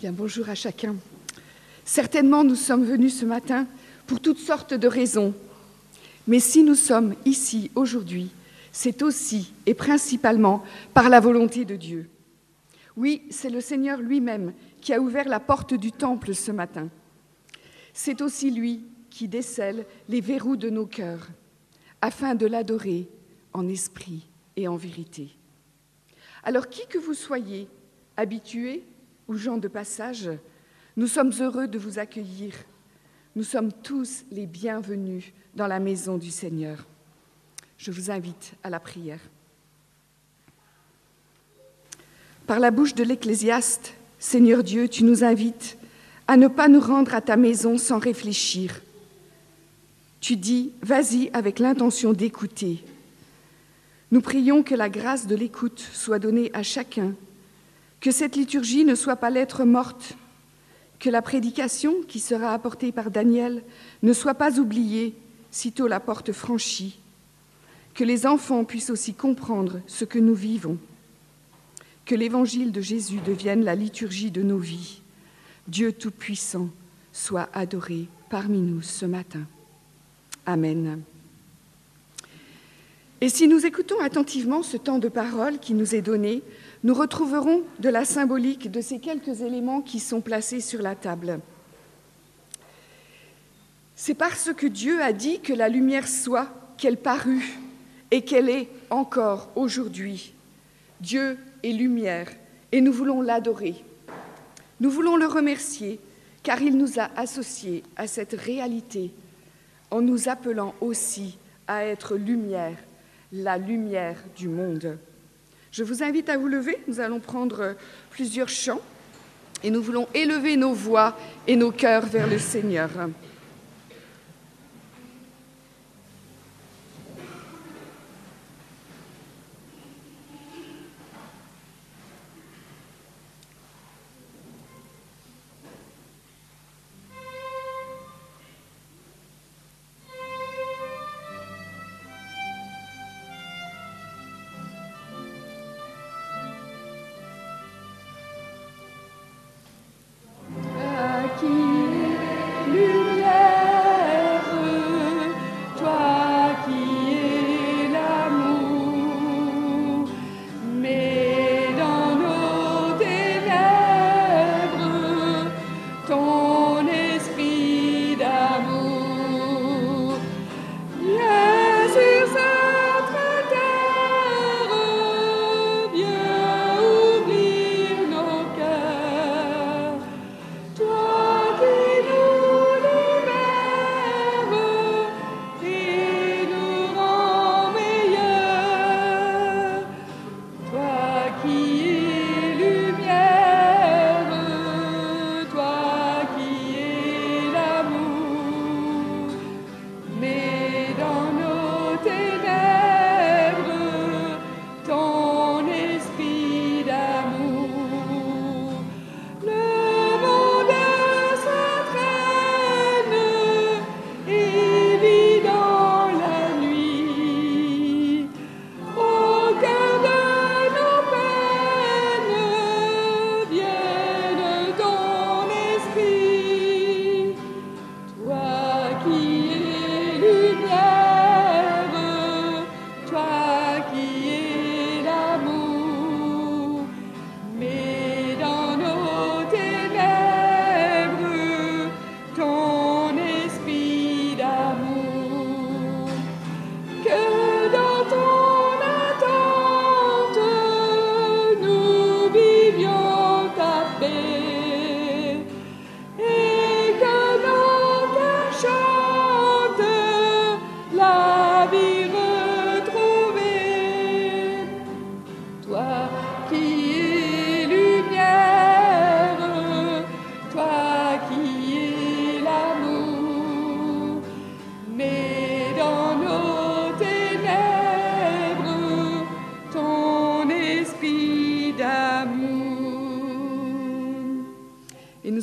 Bien, bonjour à chacun. Certainement, nous sommes venus ce matin pour toutes sortes de raisons. Mais si nous sommes ici aujourd'hui, c'est aussi et principalement par la volonté de Dieu. Oui, c'est le Seigneur lui-même qui a ouvert la porte du temple ce matin. C'est aussi lui qui décèle les verrous de nos cœurs, afin de l'adorer en esprit et en vérité. Alors, qui que vous soyez, habitués ou gens de passage, nous sommes heureux de vous accueillir. Nous sommes tous les bienvenus dans la maison du Seigneur. Je vous invite à la prière. Par la bouche de l'Ecclésiaste, Seigneur Dieu, tu nous invites à ne pas nous rendre à ta maison sans réfléchir. Tu dis, vas-y avec l'intention d'écouter. Nous prions que la grâce de l'écoute soit donnée à chacun, que cette liturgie ne soit pas lettre morte, que la prédication qui sera apportée par Daniel ne soit pas oubliée sitôt la porte franchie, que les enfants puissent aussi comprendre ce que nous vivons, que l'évangile de Jésus devienne la liturgie de nos vies. Dieu Tout-Puissant soit adoré parmi nous ce matin. Amen. Et si nous écoutons attentivement ce temps de parole qui nous est donné, nous retrouverons de la symbolique de ces quelques éléments qui sont placés sur la table. C'est parce que Dieu a dit que la lumière soit, qu'elle parut et qu'elle est encore aujourd'hui. Dieu est lumière et nous voulons l'adorer. Nous voulons le remercier car il nous a associés à cette réalité en nous appelant aussi à être lumière, la lumière du monde. Je vous invite à vous lever, nous allons prendre plusieurs chants et nous voulons élever nos voix et nos cœurs vers le Seigneur.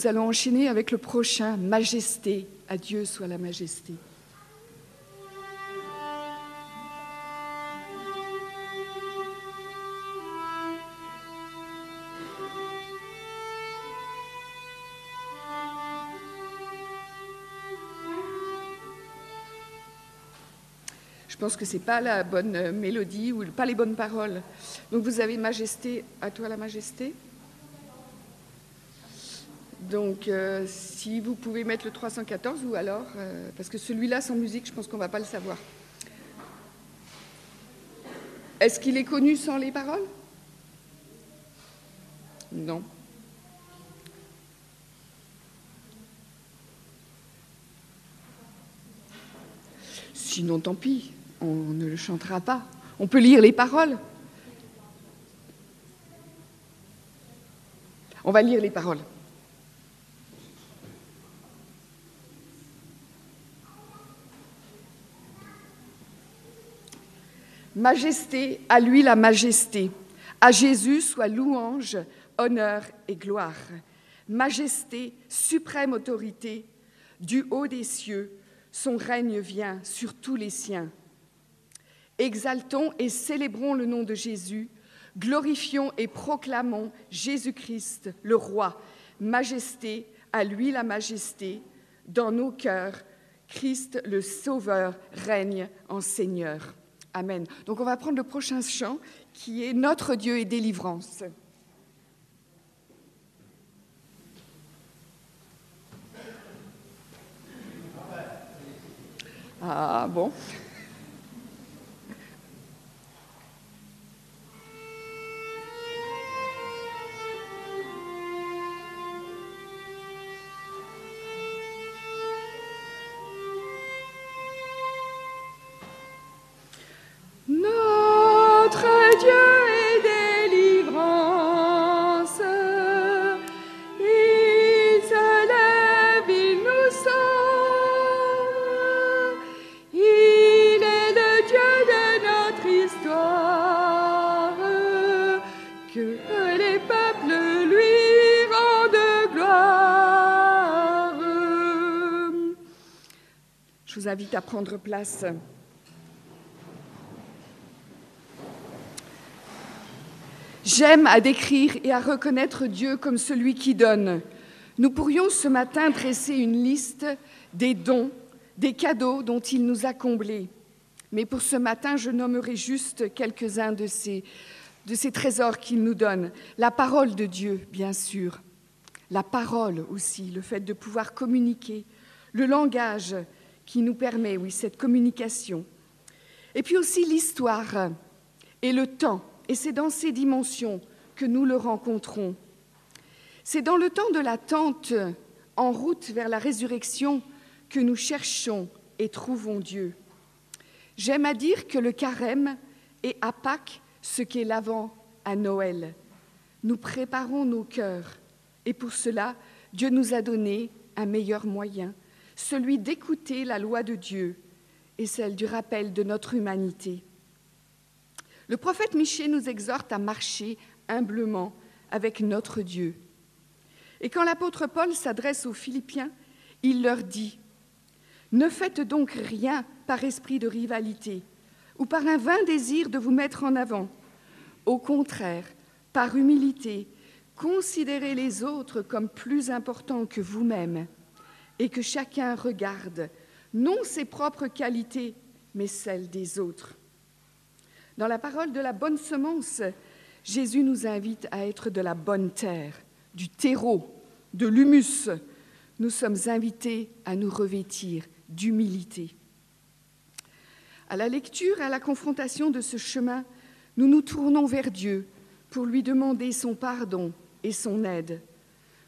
Nous allons enchaîner avec le prochain, Majesté. À Dieu soit la majesté. pense que ce n'est pas la bonne mélodie ou pas les bonnes paroles. Donc vous avez Majesté, à toi la Majesté. Donc si vous pouvez mettre le 314 ou alors, parce que celui-là sans musique, je pense qu'on ne va pas le savoir. Est-ce qu'il est connu sans les paroles? Non. Sinon, tant pis, on ne le chantera pas. On peut lire les paroles. On va lire les paroles. Majesté, à lui la majesté. À Jésus soit louange, honneur et gloire. Majesté, suprême autorité, du haut des cieux, son règne vient sur tous les siens. Exaltons et célébrons le nom de Jésus, glorifions et proclamons Jésus-Christ, le Roi. Majesté, à lui la majesté, dans nos cœurs, Christ le Sauveur règne en Seigneur. Amen. Donc on va prendre le prochain chant qui est Notre Dieu et délivrance. Ah bon. Notre Dieu est délivrance, il se lève, il nous sauve, il est le Dieu de notre histoire, que les peuples lui rendent gloire. Je vous invite à prendre place. J'aime à décrire et à reconnaître Dieu comme celui qui donne. Nous pourrions ce matin dresser une liste des dons, des cadeaux dont il nous a comblés. Mais pour ce matin, je nommerai juste quelques-uns de ces trésors qu'il nous donne. La parole de Dieu, bien sûr. La parole aussi, le fait de pouvoir communiquer. Le langage qui nous permet, oui, cette communication. Et puis aussi l'histoire et le temps. Et c'est dans ces dimensions que nous le rencontrons. C'est dans le temps de l'attente, en route vers la résurrection, que nous cherchons et trouvons Dieu. J'aime à dire que le carême est à Pâques ce qu'est l'Avent à Noël. Nous préparons nos cœurs et pour cela, Dieu nous a donné un meilleur moyen, celui d'écouter la loi de Dieu et celle du rappel de notre humanité. Le prophète Michée nous exhorte à marcher humblement avec notre Dieu. Et quand l'apôtre Paul s'adresse aux Philippiens, il leur dit « Ne faites donc rien par esprit de rivalité ou par un vain désir de vous mettre en avant. Au contraire, par humilité, considérez les autres comme plus importants que vous-même et que chacun regarde non ses propres qualités, mais celles des autres. » Dans la parole de la bonne semence, Jésus nous invite à être de la bonne terre, du terreau, de l'humus. Nous sommes invités à nous revêtir d'humilité. À la lecture et à la confrontation de ce chemin, nous nous tournons vers Dieu pour lui demander son pardon et son aide.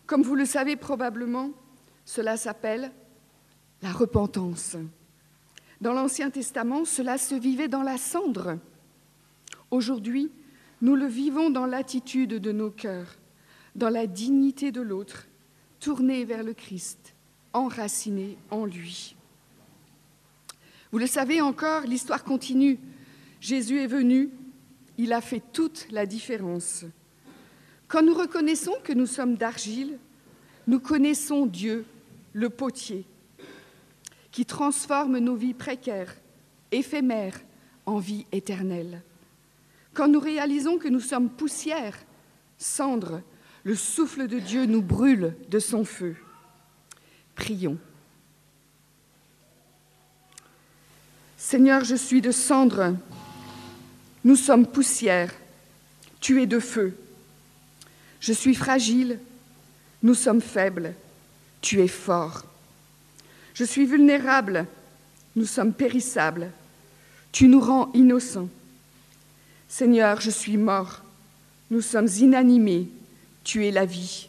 Comme vous le savez probablement, cela s'appelle la repentance. Dans l'Ancien Testament, cela se vivait dans la cendre. Aujourd'hui, nous le vivons dans l'attitude de nos cœurs, dans la dignité de l'autre, tournés vers le Christ, enracinés en lui. Vous le savez encore, l'histoire continue. Jésus est venu, il a fait toute la différence. Quand nous reconnaissons que nous sommes d'argile, nous connaissons Dieu, le potier, qui transforme nos vies précaires, éphémères, en vie éternelle. Quand nous réalisons que nous sommes poussière, cendre, le souffle de Dieu nous brûle de son feu. Prions. Seigneur, je suis de cendre, nous sommes poussière, tu es de feu. Je suis fragile, nous sommes faibles, tu es fort. Je suis vulnérable, nous sommes périssables, tu nous rends innocents. Seigneur, je suis mort, nous sommes inanimés, tu es la vie.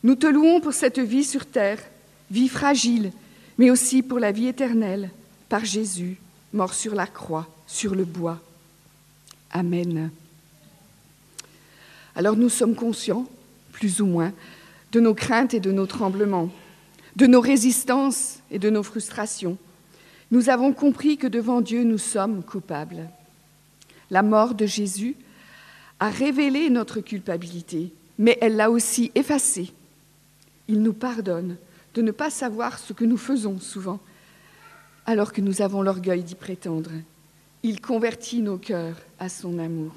Nous te louons pour cette vie sur terre, vie fragile, mais aussi pour la vie éternelle, par Jésus, mort sur la croix, sur le bois. Amen. Alors nous sommes conscients, plus ou moins, de nos craintes et de nos tremblements, de nos résistances et de nos frustrations. Nous avons compris que devant Dieu, nous sommes coupables. La mort de Jésus a révélé notre culpabilité, mais elle l'a aussi effacée. Il nous pardonne de ne pas savoir ce que nous faisons souvent, alors que nous avons l'orgueil d'y prétendre. Il convertit nos cœurs à son amour.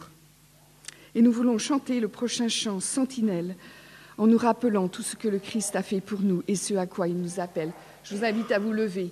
Et nous voulons chanter le prochain chant, Sentinelle, en nous rappelant tout ce que le Christ a fait pour nous et ce à quoi il nous appelle. Je vous invite à vous lever.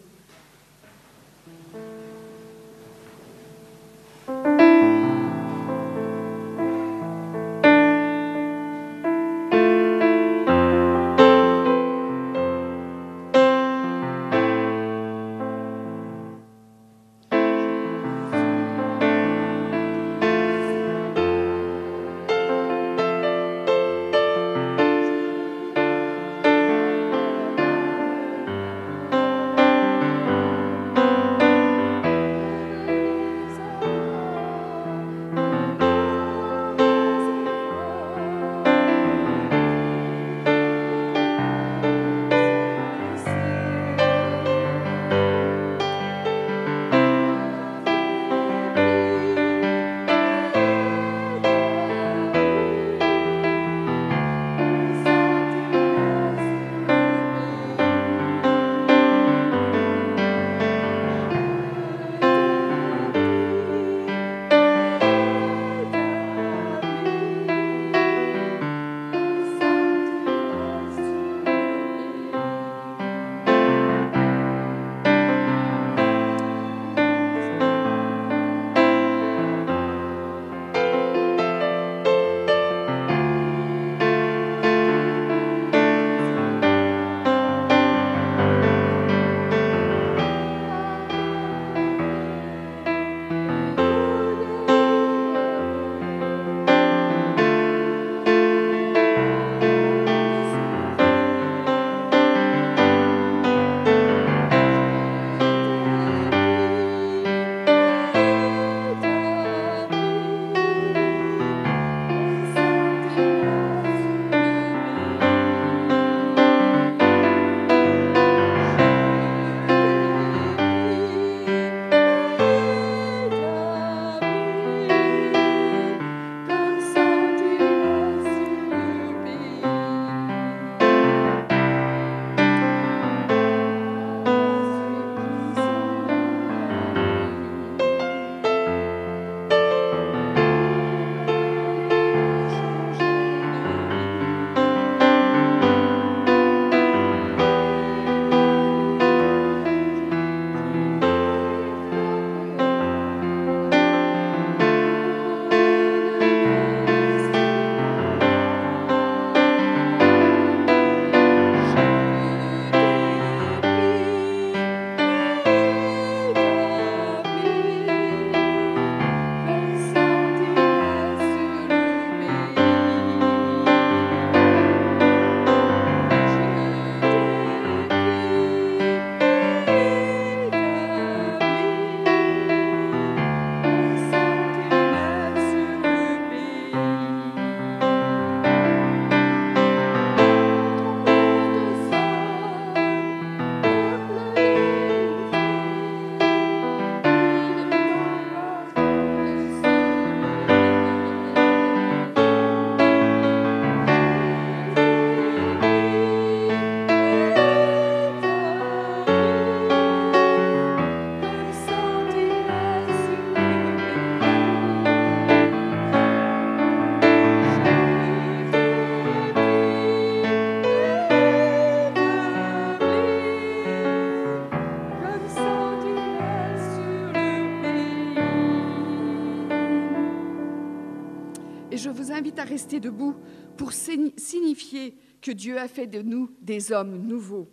je vous invite à rester debout pour signifier que Dieu a fait de nous des hommes nouveaux.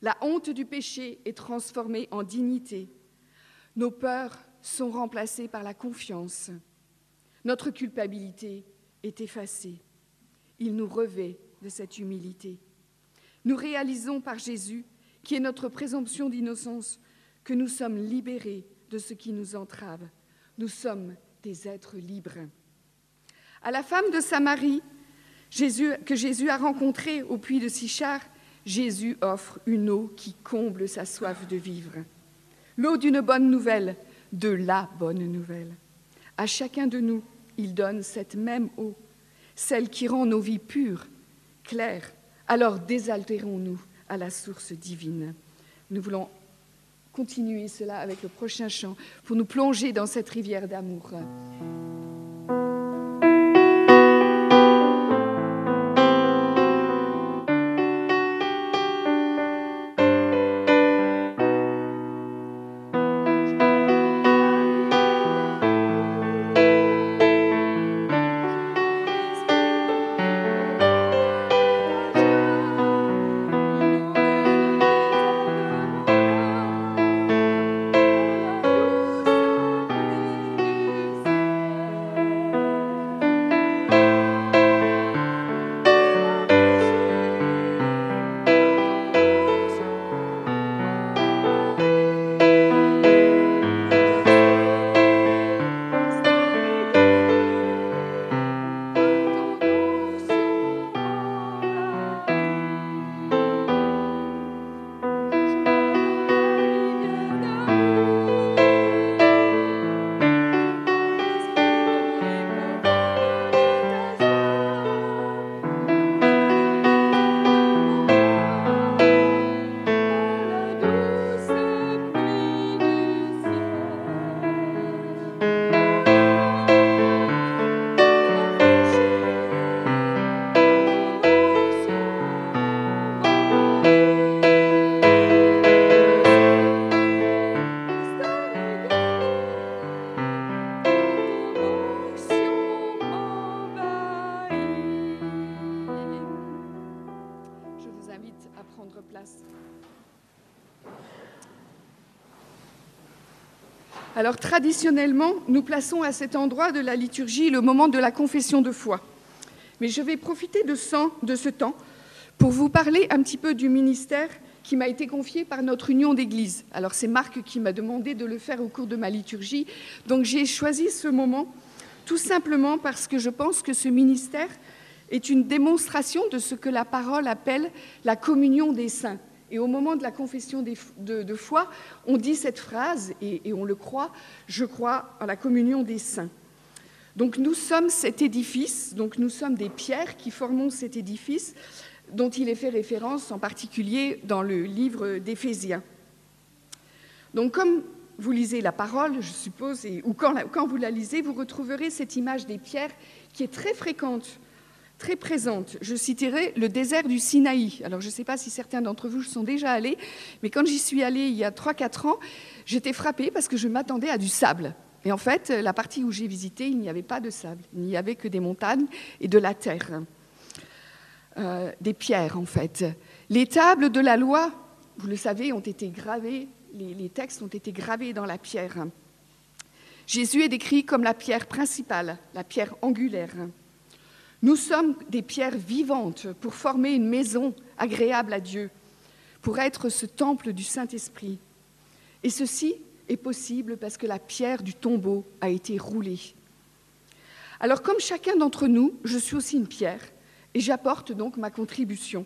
La honte du péché est transformée en dignité. Nos peurs sont remplacées par la confiance. Notre culpabilité est effacée. Il nous revêt de cette humilité. Nous réalisons par Jésus, qui est notre présomption d'innocence, que nous sommes libérés de ce qui nous entrave. Nous sommes des êtres libres. À la femme de Samarie, que Jésus a rencontrée au puits de Sichar, Jésus offre une eau qui comble sa soif de vivre. L'eau d'une bonne nouvelle, de la bonne nouvelle. À chacun de nous, il donne cette même eau, celle qui rend nos vies pures, claires. Alors désaltérons-nous à la source divine. Nous voulons continuer cela avec le prochain chant pour nous plonger dans cette rivière d'amour. Alors traditionnellement, nous plaçons à cet endroit de la liturgie le moment de la confession de foi. Mais je vais profiter de ce temps pour vous parler un petit peu du ministère qui m'a été confié par notre union d'église. Alors c'est Marc qui m'a demandé de le faire au cours de ma liturgie, donc j'ai choisi ce moment tout simplement parce que je pense que ce ministère est une démonstration de ce que la parole appelle la communion des saints. Et au moment de la confession de foi, on dit cette phrase, et on le croit, « Je crois à la communion des saints ». Donc nous sommes cet édifice, donc nous sommes des pierres qui formons cet édifice dont il est fait référence en particulier dans le livre d'Éphésiens. Donc comme vous lisez la parole, je suppose, ou quand vous la lisez, vous retrouverez cette image des pierres qui est très fréquente, très présente. Je citerai le désert du Sinaï. Alors, je ne sais pas si certains d'entre vous sont déjà allés, mais quand j'y suis allée il y a 3-4 ans, j'étais frappée parce que je m'attendais à du sable. Et en fait, la partie où j'ai visité, il n'y avait pas de sable. Il n'y avait que des montagnes et de la terre. Des pierres, en fait. Les tables de la loi, vous le savez, ont été gravées, les textes ont été gravés dans la pierre. Jésus est décrit comme la pierre principale, la pierre angulaire. Nous sommes des pierres vivantes pour former une maison agréable à Dieu, pour être ce temple du Saint-Esprit. Et ceci est possible parce que la pierre du tombeau a été roulée. Alors, comme chacun d'entre nous, je suis aussi une pierre et j'apporte donc ma contribution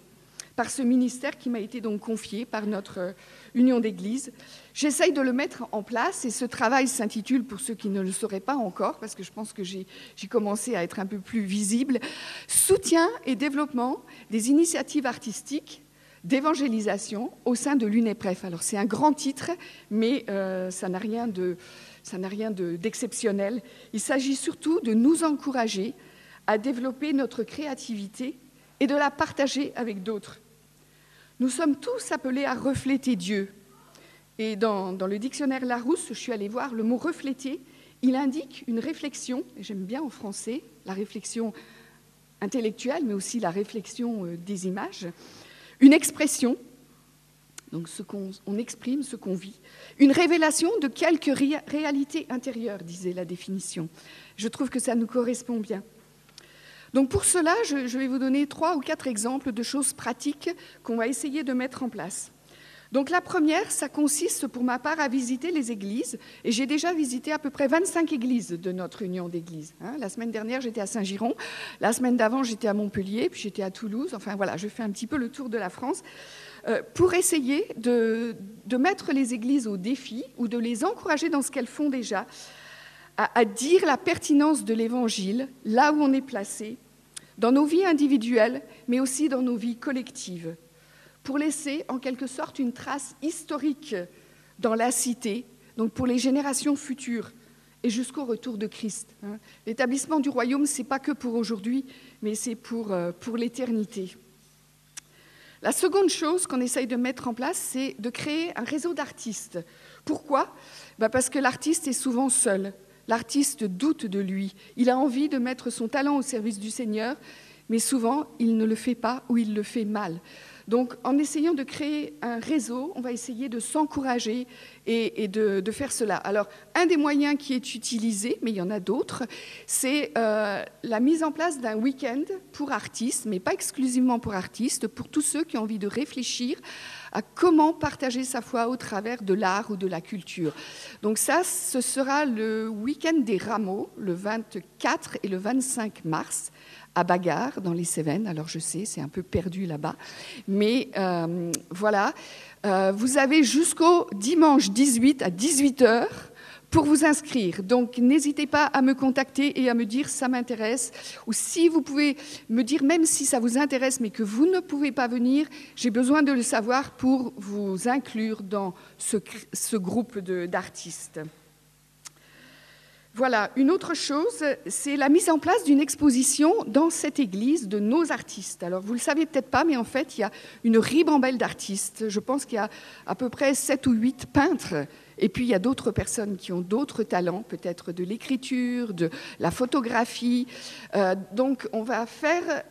par ce ministère qui m'a été donc confié par notre union d'église. J'essaye de le mettre en place et ce travail s'intitule, pour ceux qui ne le sauraient pas encore, parce que je pense que j'ai commencé à être un peu plus visible, « Soutien et développement des initiatives artistiques d'évangélisation au sein de l'UNEPREF ». Alors c'est un grand titre, mais ça n'a rien d'exceptionnel. Il s'agit surtout de nous encourager à développer notre créativité et de la partager avec d'autres. Nous sommes tous appelés à refléter Dieu. Et dans le dictionnaire Larousse, je suis allée voir le mot « refléter », il indique une réflexion, et j'aime bien en français, la réflexion intellectuelle, mais aussi la réflexion des images, une expression, donc on exprime ce qu'on vit, une révélation de quelque réalité intérieure, disait la définition. Je trouve que ça nous correspond bien. Donc pour cela, je vais vous donner 3 ou 4 exemples de choses pratiques qu'on va essayer de mettre en place. Donc la première, ça consiste pour ma part à visiter les églises, et j'ai déjà visité à peu près 25 églises de notre union d'églises. La semaine dernière, j'étais à Saint-Giron, la semaine d'avant, j'étais à Montpellier, puis j'étais à Toulouse, enfin voilà, je fais un petit peu le tour de la France, pour essayer de mettre les églises au défi, ou de les encourager dans ce qu'elles font déjà, à dire la pertinence de l'Évangile, là où on est placé, dans nos vies individuelles, mais aussi dans nos vies collectives, pour laisser en quelque sorte une trace historique dans la cité, donc pour les générations futures et jusqu'au retour de Christ. L'établissement du royaume, ce n'est pas que pour aujourd'hui, mais c'est pour l'éternité. La seconde chose qu'on essaye de mettre en place, c'est de créer un réseau d'artistes. Pourquoi ? Parce que l'artiste est souvent seul. L'artiste doute de lui. Il a envie de mettre son talent au service du Seigneur, mais souvent, il ne le fait pas ou il le fait mal. Donc, en essayant de créer un réseau, on va essayer de s'encourager et de faire cela. Alors, un des moyens qui est utilisé, mais il y en a d'autres, c'est la mise en place d'un week-end pour artistes, mais pas exclusivement pour artistes, pour tous ceux qui ont envie de réfléchir à comment partager sa foi au travers de l'art ou de la culture. Donc ça, ce sera le week-end des Rameaux, le 24 et le 25 mars, à Bagarre, dans les Cévennes. Alors je sais, c'est un peu perdu là-bas, mais voilà. Vous avez jusqu'au dimanche 18 à 18h pour vous inscrire. Donc n'hésitez pas à me contacter et à me dire « ça m'intéresse » ou si vous pouvez me dire même si ça vous intéresse mais que vous ne pouvez pas venir, j'ai besoin de le savoir pour vous inclure dans ce groupe d'artistes. Voilà, une autre chose, c'est la mise en place d'une exposition dans cette église de nos artistes. Alors, vous ne le savez peut-être pas, mais en fait, il y a une ribambelle d'artistes. Je pense qu'il y a à peu près 7 ou 8 peintres. Et puis, il y a d'autres personnes qui ont d'autres talents, peut-être de l'écriture, de la photographie. Donc, on va faire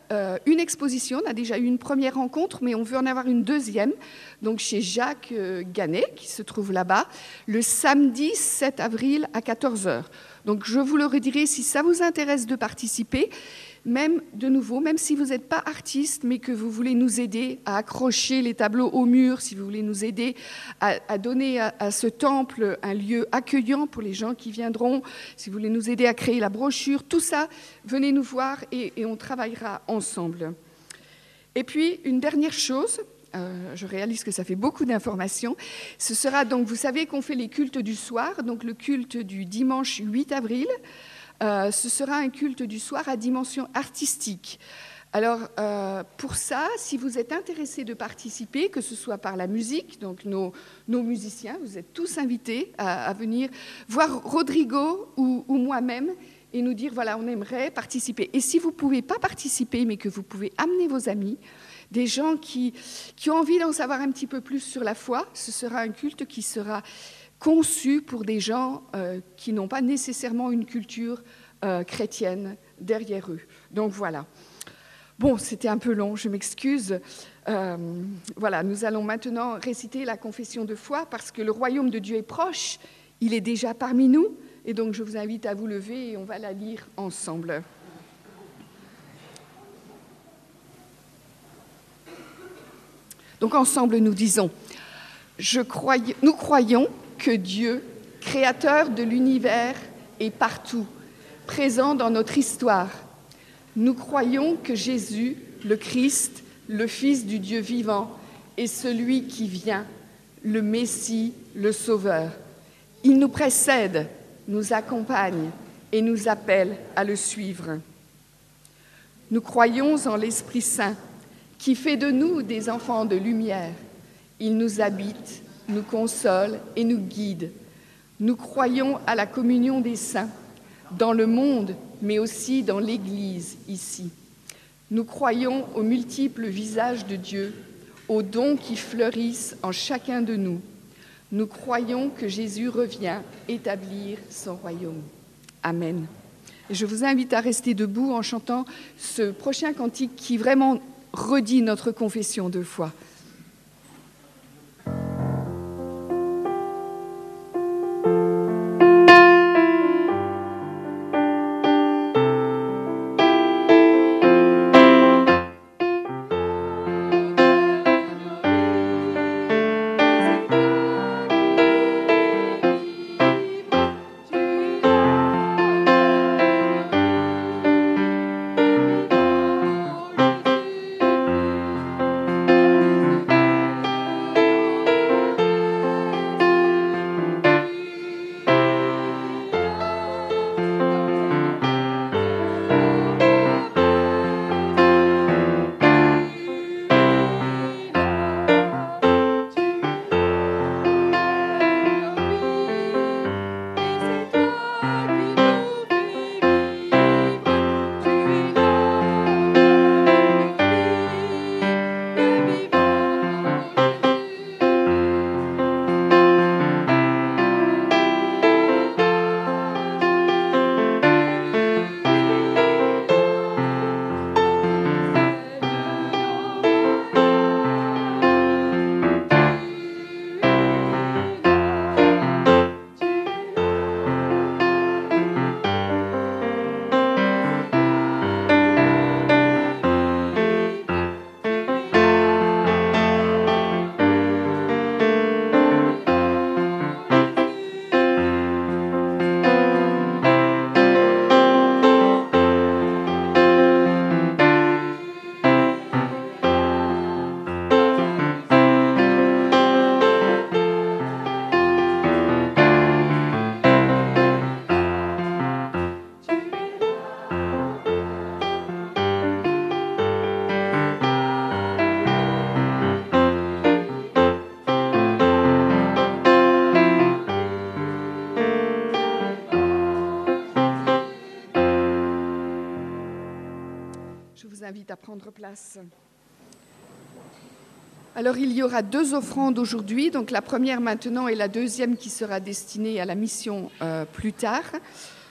une exposition. On a déjà eu une première rencontre, mais on veut en avoir une deuxième. Donc, chez Jacques Ganet, qui se trouve là-bas, le samedi 7 avril à 14h. Donc, je vous le redirai si ça vous intéresse de participer. Même, de nouveau, même si vous n'êtes pas artiste, mais que vous voulez nous aider à accrocher les tableaux au mur, si vous voulez nous aider à donner à ce temple un lieu accueillant pour les gens qui viendront, si vous voulez nous aider à créer la brochure, tout ça, venez nous voir et on travaillera ensemble. Et puis, une dernière chose, je réalise que ça fait beaucoup d'informations, ce sera donc, vous savez qu'on fait les cultes du soir, donc le culte du dimanche 8 avril, ce sera un culte du soir à dimension artistique. Alors, pour ça, si vous êtes intéressés de participer, que ce soit par la musique, donc nos musiciens, vous êtes tous invités à venir voir Rodrigo ou moi-même et nous dire, voilà, on aimerait participer. Et si vous ne pouvez pas participer, mais que vous pouvez amener vos amis, des gens qui ont envie d'en savoir un petit peu plus sur la foi, ce sera un culte qui sera conçu pour des gens qui n'ont pas nécessairement une culture chrétienne derrière eux. Donc voilà. Bon, c'était un peu long, je m'excuse. Voilà, nous allons maintenant réciter la confession de foi parce que le royaume de Dieu est proche, il est déjà parmi nous, et donc je vous invite à vous lever et on va la lire ensemble. Donc ensemble, nous disons, nous croyons que Dieu, créateur de l'univers, est partout, présent dans notre histoire. Nous croyons que Jésus, le Christ, le Fils du Dieu vivant, est celui qui vient, le Messie, le Sauveur. Il nous précède, nous accompagne et nous appelle à le suivre. Nous croyons en l'Esprit Saint, qui fait de nous des enfants de lumière. Il nous habite, nous console et nous guide. Nous croyons à la communion des saints, dans le monde, mais aussi dans l'Église, ici. Nous croyons aux multiples visages de Dieu, aux dons qui fleurissent en chacun de nous. Nous croyons que Jésus revient établir son royaume. Amen. Et je vous invite à rester debout en chantant ce prochain cantique qui vraiment redit notre confession de foi. Je vous invite à prendre place. Alors, il y aura 2 offrandes aujourd'hui, donc la première maintenant et la deuxième qui sera destinée à la mission plus tard.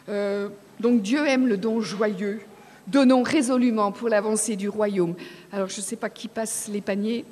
Donc, Dieu aime le don joyeux. Donnons résolument pour l'avancée du royaume. Alors, je ne sais pas qui passe les paniers.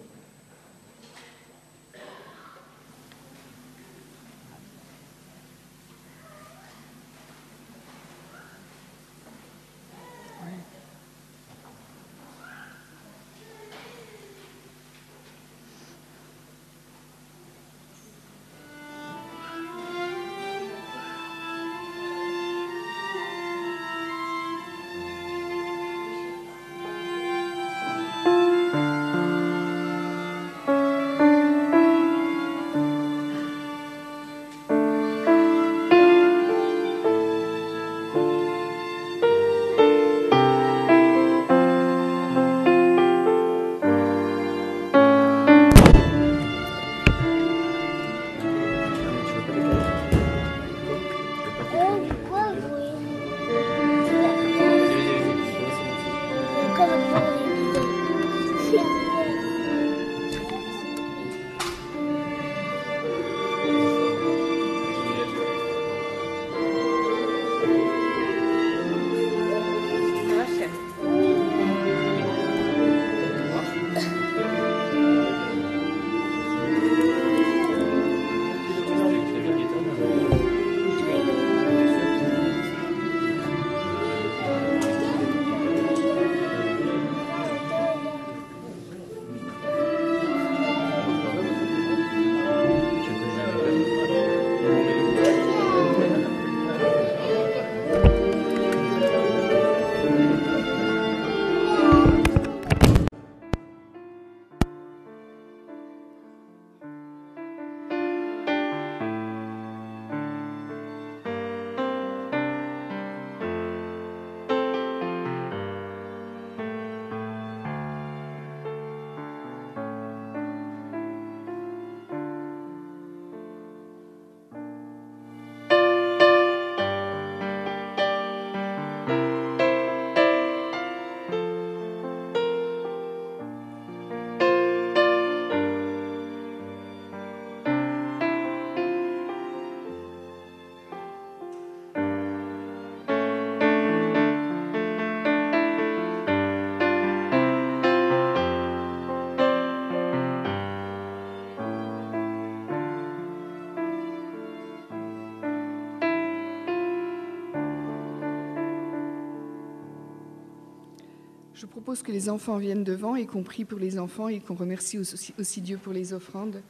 Je propose que les enfants viennent devant, y compris pour les enfants, et qu'on remercie aussi Dieu pour les offrandes.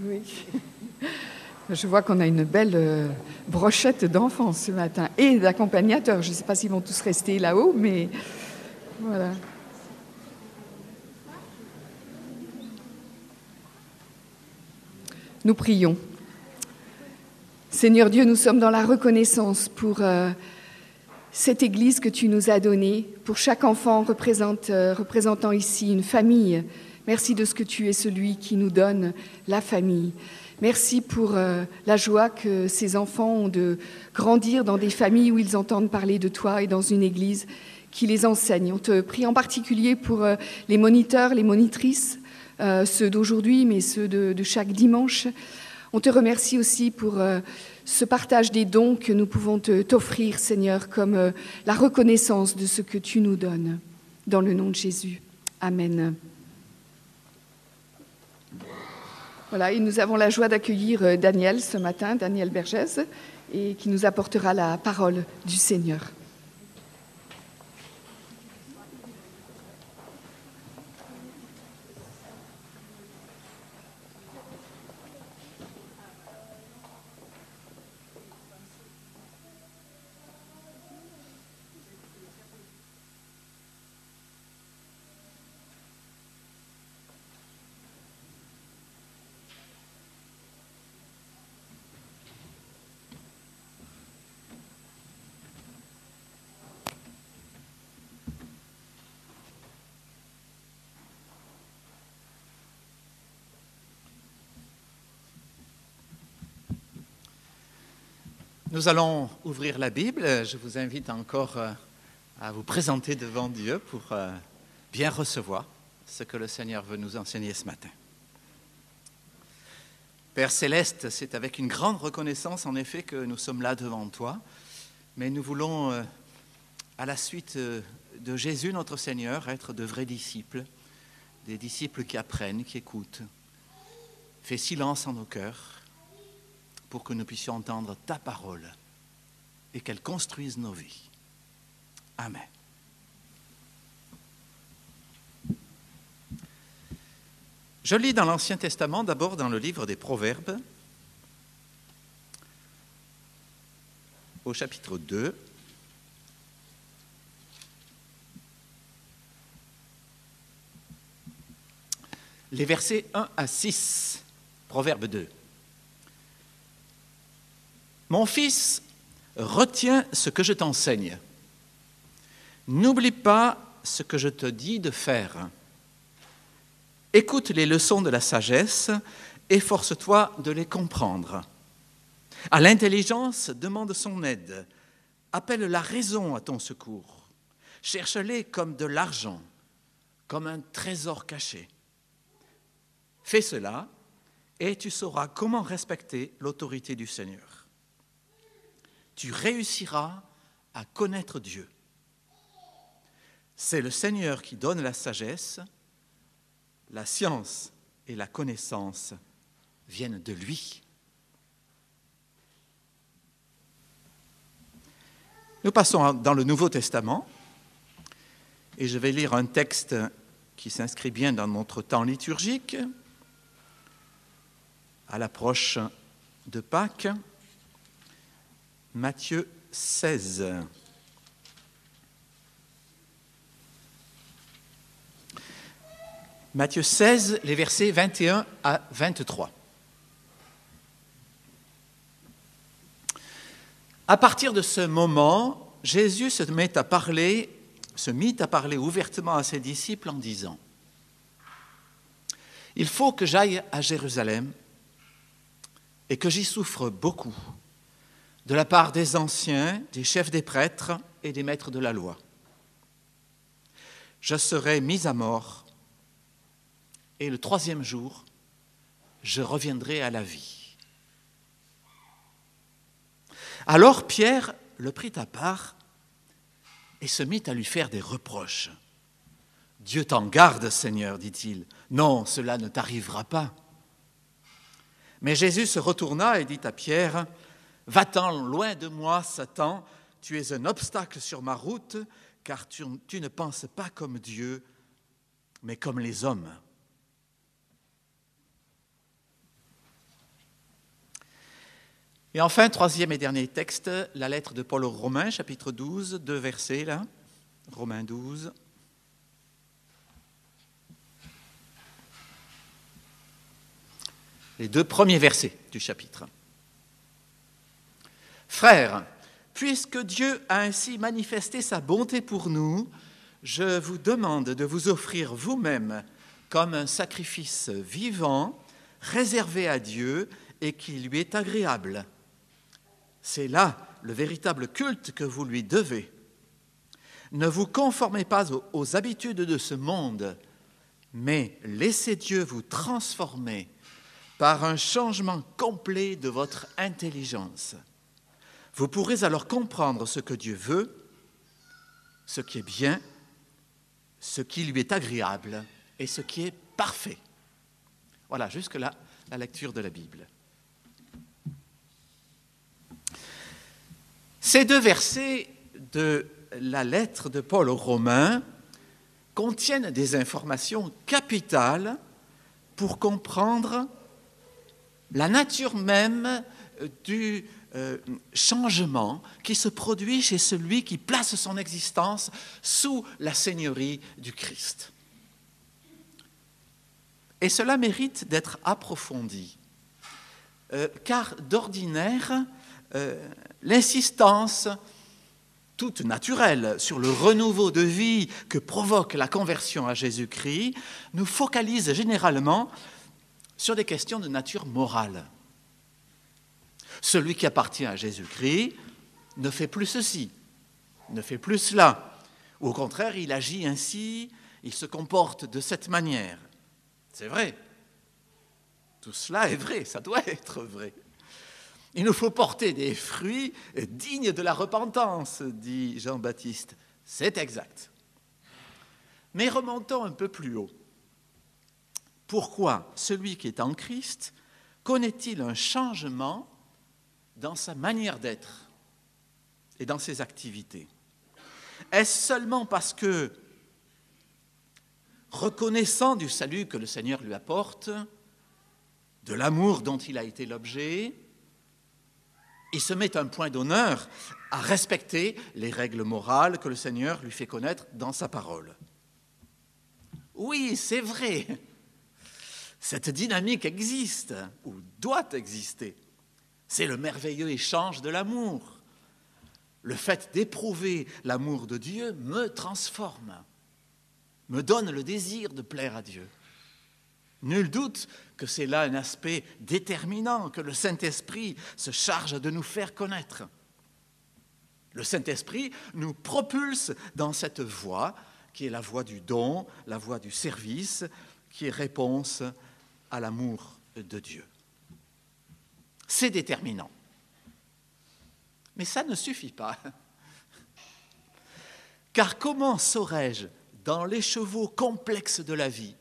Oui. Je vois qu'on a une belle brochette d'enfants ce matin et d'accompagnateurs. Je ne sais pas s'ils vont tous rester là-haut, mais voilà. Nous prions. Seigneur Dieu, nous sommes dans la reconnaissance pour cette Église que tu nous as donnée, pour chaque enfant représentant ici une famille. Merci de ce que tu es celui qui nous donne la famille. Merci pour la joie que ces enfants ont de grandir dans des familles où ils entendent parler de toi et dans une Église qui les enseigne. On te prie en particulier pour les moniteurs, les monitrices, ceux d'aujourd'hui, mais ceux de chaque dimanche. On te remercie aussi pour ce partage des dons que nous pouvons t'offrir, Seigneur, comme la reconnaissance de ce que tu nous donnes. Dans le nom de Jésus. Amen. Voilà, et nous avons la joie d'accueillir Daniel ce matin, Daniel Bergès, et qui nous apportera la parole du Seigneur. Nous allons ouvrir la Bible. Je vous invite encore à vous présenter devant Dieu pour bien recevoir ce que le Seigneur veut nous enseigner ce matin. Père Céleste, c'est avec une grande reconnaissance en effet que nous sommes là devant toi, mais nous voulons, à la suite de Jésus notre Seigneur, être de vrais disciples, des disciples qui apprennent, qui écoutent. Fais silence en nos cœurs, pour que nous puissions entendre ta parole et qu'elle construise nos vies. Amen. Je lis dans l'Ancien Testament, d'abord dans le livre des Proverbes, au chapitre 2. Les versets 1 à 6, Proverbe 2. Mon fils, retiens ce que je t'enseigne. N'oublie pas ce que je te dis de faire. Écoute les leçons de la sagesse, efforce-toi de les comprendre. À l'intelligence, demande son aide. Appelle la raison à ton secours. Cherche-les comme de l'argent, comme un trésor caché. Fais cela et tu sauras comment respecter l'autorité du Seigneur. Tu réussiras à connaître Dieu. C'est le Seigneur qui donne la sagesse, la science et la connaissance viennent de lui. Nous passons dans le Nouveau Testament et je vais lire un texte qui s'inscrit bien dans notre temps liturgique à l'approche de Pâques. Matthieu 16. Matthieu 16, les versets 21 à 23. À partir de ce moment, Jésus se mit à parler ouvertement à ses disciples en disant : « Il faut que j'aille à Jérusalem et que j'y souffre beaucoup de la part des anciens, des chefs des prêtres et des maîtres de la loi. Je serai mis à mort et le 3e jour, je reviendrai à la vie. » Alors Pierre le prit à part et se mit à lui faire des reproches. « Dieu t'en garde, Seigneur, dit-il. Non, cela ne t'arrivera pas. » Mais Jésus se retourna et dit à Pierre, « Va-t'en loin de moi, Satan, tu es un obstacle sur ma route, car tu ne penses pas comme Dieu, mais comme les hommes. » Et enfin, troisième et dernier texte, la lettre de Paul aux Romains, chapitre 12, 2 versets là, Romains 12. Les 2 premiers versets du chapitre. « Frères, puisque Dieu a ainsi manifesté sa bonté pour nous, je vous demande de vous offrir vous-même comme un sacrifice vivant, réservé à Dieu et qui lui est agréable. C'est là le véritable culte que vous lui devez. Ne vous conformez pas aux habitudes de ce monde, mais laissez Dieu vous transformer par un changement complet de votre intelligence. Vous pourrez alors comprendre ce que Dieu veut, ce qui est bien, ce qui lui est agréable et ce qui est parfait. » Voilà, jusque-là, la lecture de la Bible. Ces 2 versets de la lettre de Paul aux Romains contiennent des informations capitales pour comprendre la nature même du changement qui se produit chez celui qui place son existence sous la seigneurie du Christ. Et cela mérite d'être approfondi, car d'ordinaire, l'insistance toute naturelle sur le renouveau de vie que provoque la conversion à Jésus-Christ nous focalise généralement sur des questions de nature morale. Celui qui appartient à Jésus-Christ ne fait plus ceci, ne fait plus cela. Ou au contraire, il agit ainsi, il se comporte de cette manière. C'est vrai. Tout cela est vrai, ça doit être vrai. Il nous faut porter des fruits dignes de la repentance, dit Jean-Baptiste. C'est exact. Mais remontons un peu plus haut. Pourquoi celui qui est en Christ connaît-il un changement dans sa manière d'être et dans ses activités? Est-ce seulement parce que, reconnaissant du salut que le Seigneur lui apporte, de l'amour dont il a été l'objet, il se met un point d'honneur à respecter les règles morales que le Seigneur lui fait connaître dans sa parole? Oui, c'est vrai. Cette dynamique existe, ou doit exister. C'est le merveilleux échange de l'amour. Le fait d'éprouver l'amour de Dieu me transforme, me donne le désir de plaire à Dieu. Nul doute que c'est là un aspect déterminant que le Saint-Esprit se charge de nous faire connaître. Le Saint-Esprit nous propulse dans cette voie qui est la voie du don, la voie du service, qui est réponse à l'amour de Dieu. C'est déterminant. Mais ça ne suffit pas. Car comment saurais-je, dans l'écheveau complexe de la vie,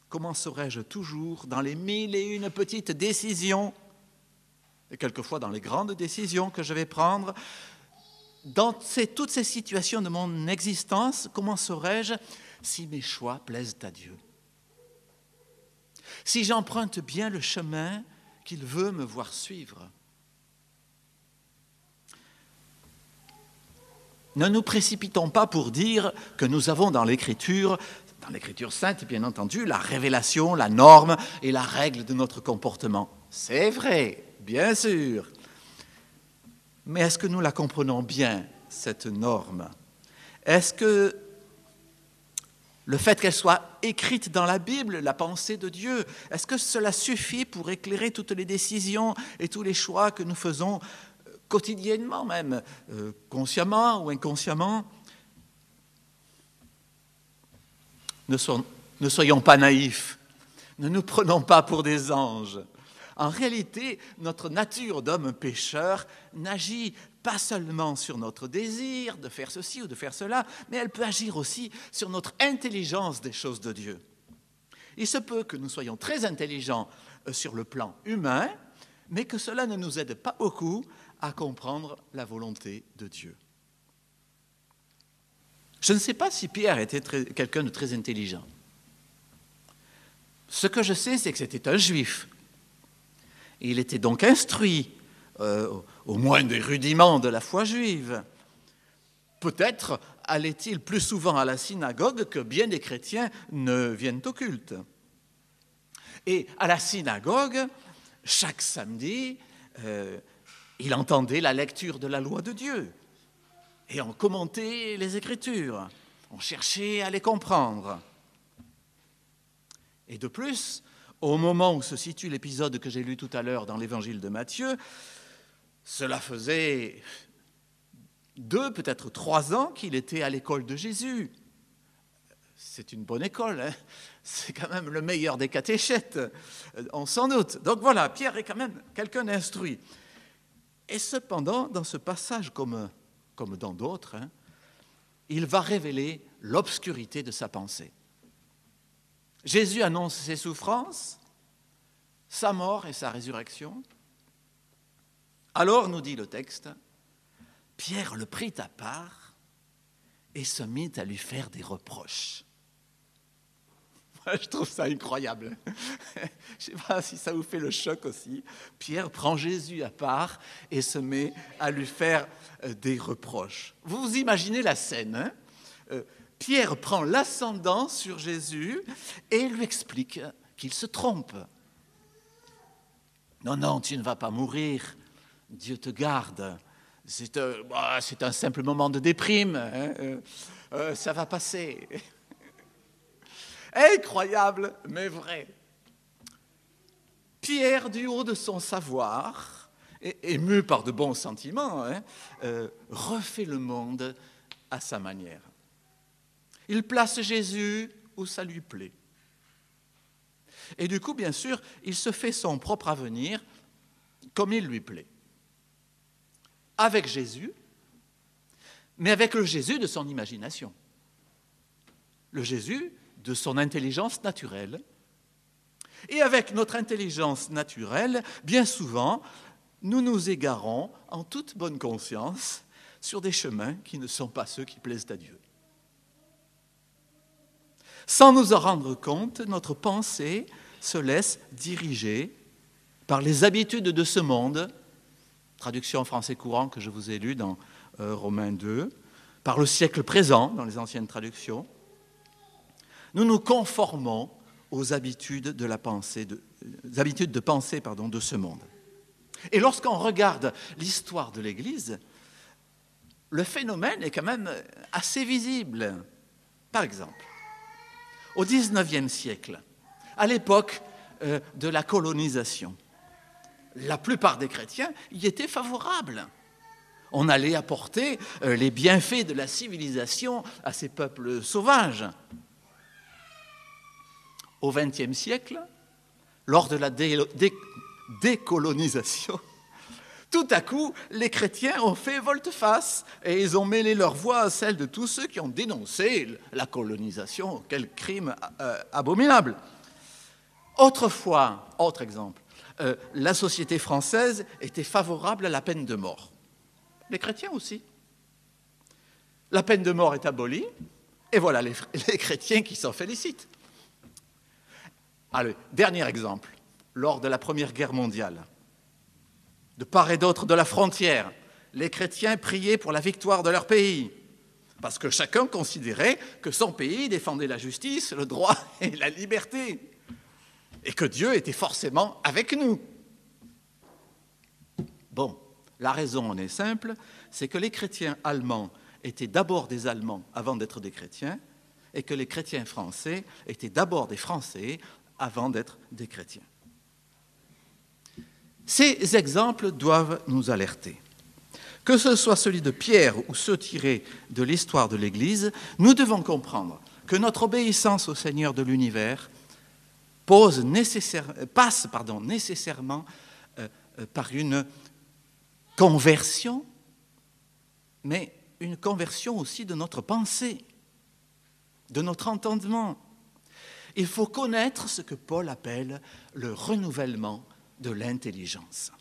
comment saurais-je toujours, dans les 1001 petites décisions, et quelquefois dans les grandes décisions que je vais prendre, dans toutes ces situations de mon existence, comment saurais-je si mes choix plaisent à Dieu? Si j'emprunte bien le chemin qu'il veut me voir suivre? Ne nous précipitons pas pour dire que nous avons dans l'Écriture sainte, bien entendu, la révélation, la norme et la règle de notre comportement. C'est vrai, bien sûr. Mais est-ce que nous la comprenons bien, cette norme? Est-ce que le fait qu'elle soit écrite dans la Bible, la pensée de Dieu, est-ce que cela suffit pour éclairer toutes les décisions et tous les choix que nous faisons quotidiennement même, consciemment ou inconsciemment? Ne soyons pas naïfs. Ne nous prenons pas pour des anges. En réalité, notre nature d'homme pécheur n'agit pas seulement sur notre désir de faire ceci ou de faire cela, mais elle peut agir aussi sur notre intelligence des choses de Dieu. Il se peut que nous soyons très intelligents sur le plan humain, mais que cela ne nous aide pas beaucoup à comprendre la volonté de Dieu. Je ne sais pas si Pierre était quelqu'un de très intelligent. Ce que je sais, c'est que c'était un juif. Il était donc instruit, au moins des rudiments de la foi juive. Peut-être allait-il plus souvent à la synagogue que bien des chrétiens ne viennent au culte. Et à la synagogue, chaque samedi, il entendait la lecture de la loi de Dieu. Et on commentait les Écritures, on cherchait à les comprendre. Et de plus, au moment où se situe l'épisode que j'ai lu tout à l'heure dans l'évangile de Matthieu, cela faisait 2, peut-être 3 ans qu'il était à l'école de Jésus. C'est une bonne école, hein. C'est quand même le meilleur des catéchètes, on s'en doute. Donc voilà, Pierre est quand même quelqu'un d'instruit. Et cependant, dans ce passage, comme dans d'autres, hein, il va révéler l'obscurité de sa pensée. Jésus annonce ses souffrances, sa mort et sa résurrection. Alors, nous dit le texte, Pierre le prit à part et se mit à lui faire des reproches. Moi, je trouve ça incroyable. Je ne sais pas si ça vous fait le choc aussi. Pierre prend Jésus à part et se met à lui faire des reproches. Vous vous imaginez la scène, hein? Pierre prend l'ascendant sur Jésus et lui explique qu'il se trompe. Non, non, tu ne vas pas mourir. Dieu te garde. C'est un simple moment de déprime. Hein? Ça va passer. Incroyable, mais vrai. Pierre, du haut de son savoir, ému par de bons sentiments, hein, refait le monde à sa manière. Il place Jésus où ça lui plaît. Et du coup, bien sûr, il se fait son propre avenir comme il lui plaît. Avec Jésus, mais avec le Jésus de son imagination. Le Jésus de son intelligence naturelle. Et avec notre intelligence naturelle, bien souvent, nous nous égarons en toute bonne conscience sur des chemins qui ne sont pas ceux qui plaisent à Dieu. Sans nous en rendre compte, notre pensée se laisse diriger par les habitudes de ce monde, traduction en français courant que je vous ai lue dans Romains 2, par le siècle présent dans les anciennes traductions. Nous nous conformons aux habitudes de pensée de ce monde. Et lorsqu'on regarde l'histoire de l'Église, le phénomène est quand même assez visible. Par exemple, au XIXe siècle, à l'époque de la colonisation, la plupart des chrétiens y étaient favorables. On allait apporter les bienfaits de la civilisation à ces peuples sauvages. Au XXe siècle, lors de la décolonisation, tout à coup, les chrétiens ont fait volte-face et ils ont mêlé leur voix à celle de tous ceux qui ont dénoncé la colonisation. Quel crime abominable! Autrefois, autre exemple, la société française était favorable à la peine de mort. Les chrétiens aussi. La peine de mort est abolie et voilà les chrétiens qui s'en félicitent. Allez, dernier exemple, lors de la Première Guerre mondiale, de part et d'autre de la frontière, les chrétiens priaient pour la victoire de leur pays, parce que chacun considérait que son pays défendait la justice, le droit et la liberté, et que Dieu était forcément avec nous. Bon, la raison en est simple, c'est que les chrétiens allemands étaient d'abord des Allemands avant d'être des chrétiens, et que les chrétiens français étaient d'abord des Français avant d'être des chrétiens. Ces exemples doivent nous alerter. Que ce soit celui de Pierre ou ceux tirés de l'histoire de l'Église, nous devons comprendre que notre obéissance au Seigneur de l'univers passe nécessairement par une conversion, mais une conversion aussi de notre pensée, de notre entendement. Il faut connaître ce que Paul appelle le renouvellement de l'intelligence,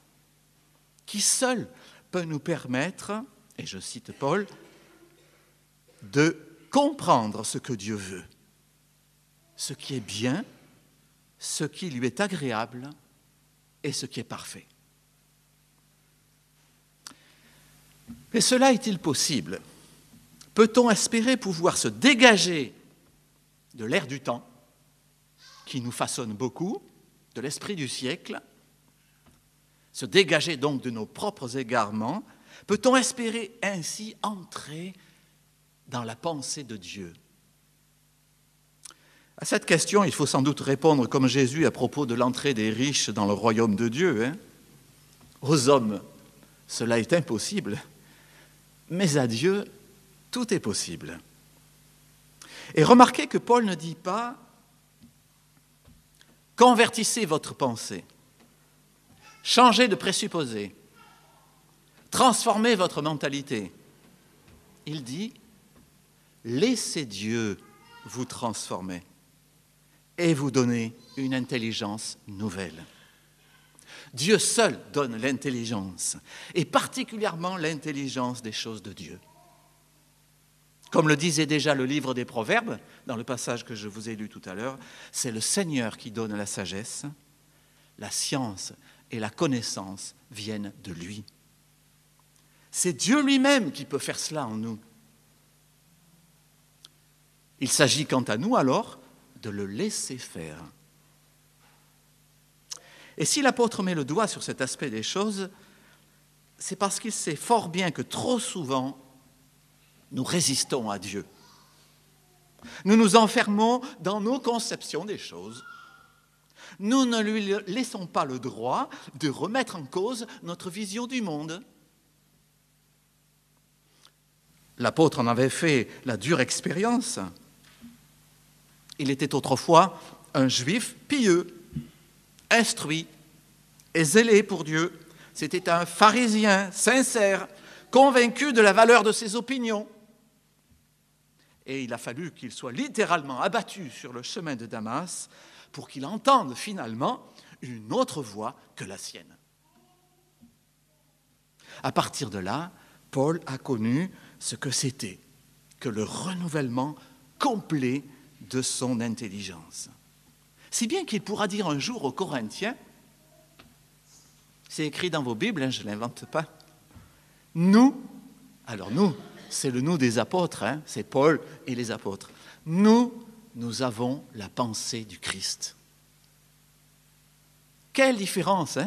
qui seul peut nous permettre, et je cite Paul, de comprendre ce que Dieu veut, ce qui est bien, ce qui lui est agréable et ce qui est parfait. Mais cela est-il possible? Peut-on espérer pouvoir se dégager de l'air du temps, qui nous façonne beaucoup, de l'esprit du siècle, se dégager donc de nos propres égarements? Peut-on espérer ainsi entrer dans la pensée de Dieu? À cette question, il faut sans doute répondre comme Jésus à propos de l'entrée des riches dans le royaume de Dieu. Aux hommes, cela est impossible, mais à Dieu, tout est possible. Et remarquez que Paul ne dit pas « convertissez votre pensée, changez de présupposé, transformez votre mentalité ». Il dit « laissez Dieu vous transformer et vous donner une intelligence nouvelle ». Dieu seul donne l'intelligence, et particulièrement l'intelligence des choses de Dieu. Comme le disait déjà le livre des Proverbes, dans le passage que je vous ai lu tout à l'heure, c'est le Seigneur qui donne la sagesse, la science et la connaissance viennent de lui. C'est Dieu lui-même qui peut faire cela en nous. Il s'agit quant à nous alors de le laisser faire. Et si l'apôtre met le doigt sur cet aspect des choses, c'est parce qu'il sait fort bien que trop souvent, nous résistons à Dieu. Nous nous enfermons dans nos conceptions des choses. Nous ne lui laissons pas le droit de remettre en cause notre vision du monde. L'apôtre en avait fait la dure expérience. Il était autrefois un juif pieux, instruit et zélé pour Dieu. C'était un pharisien sincère, convaincu de la valeur de ses opinions. Et il a fallu qu'il soit littéralement abattu sur le chemin de Damas pour qu'il entende finalement une autre voix que la sienne. À partir de là, Paul a connu ce que c'était que le renouvellement complet de son intelligence. Si bien qu'il pourra dire un jour aux Corinthiens, c'est écrit dans vos Bibles, je ne l'invente pas, nous, alors nous, c'est le nous des apôtres, c'est Paul et les apôtres, nous avons la pensée du Christ. Quelle différence,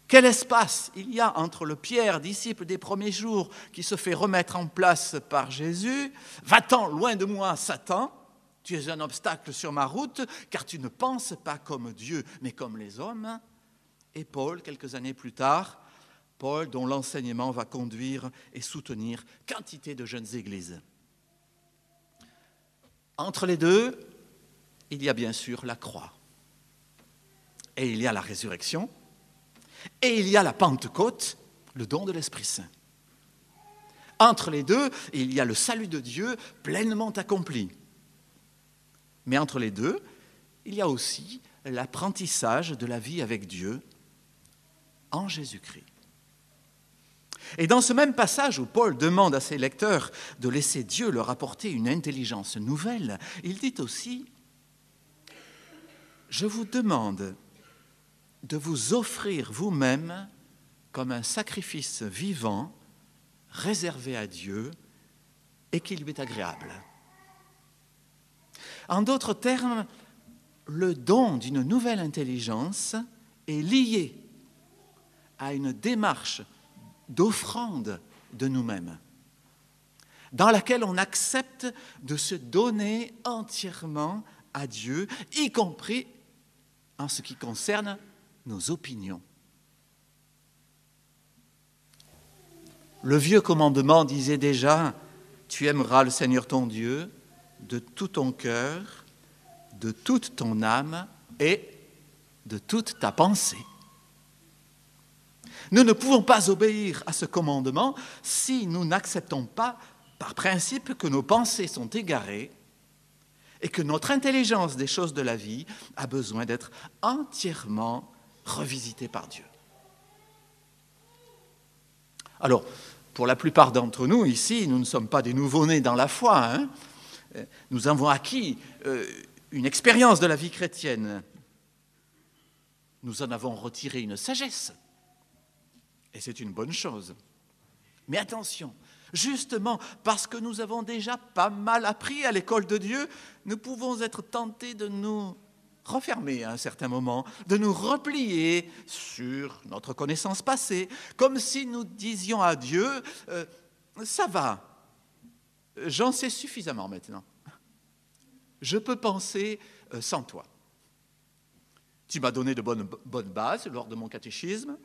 Quel espace il y a entre le Pierre, disciple des premiers jours, qui se fait remettre en place par Jésus, « Va-t'en loin de moi, Satan !» Tu es un obstacle sur ma route, car tu ne penses pas comme Dieu, mais comme les hommes. Et Paul, quelques années plus tard, Paul dont l'enseignement va conduire et soutenir quantité de jeunes églises. Entre les deux, il y a bien sûr la croix. Et il y a la résurrection. Et il y a la Pentecôte, le don de l'Esprit Saint. Entre les deux, il y a le salut de Dieu pleinement accompli. Mais entre les deux, il y a aussi l'apprentissage de la vie avec Dieu en Jésus-Christ. Et dans ce même passage où Paul demande à ses lecteurs de laisser Dieu leur apporter une intelligence nouvelle, il dit aussi « Je vous demande de vous offrir vous-même comme un sacrifice vivant, réservé à Dieu et qui lui est agréable. » En d'autres termes, le don d'une nouvelle intelligence est lié à une démarche d'offrande de nous-mêmes, dans laquelle on accepte de se donner entièrement à Dieu, y compris en ce qui concerne nos opinions. Le vieux commandement disait déjà « Tu aimeras le Seigneur ton Dieu de tout ton cœur, de toute ton âme et de toute ta pensée. Nous ne pouvons pas obéir à ce commandement si nous n'acceptons pas, par principe, que nos pensées sont égarées et que notre intelligence des choses de la vie a besoin d'être entièrement revisitée par Dieu. Alors, pour la plupart d'entre nous ici, nous ne sommes pas des nouveau-nés dans la foi, hein. Nous avons acquis une expérience de la vie chrétienne. Nous en avons retiré une sagesse. Et c'est une bonne chose. Mais attention, justement parce que nous avons déjà pas mal appris à l'école de Dieu, nous pouvons être tentés de nous refermer à un certain moment, de nous replier sur notre connaissance passée, comme si nous disions à Dieu « ça va, j'en sais suffisamment maintenant. Je peux penser sans toi. Tu m'as donné de bonnes bases lors de mon catéchisme,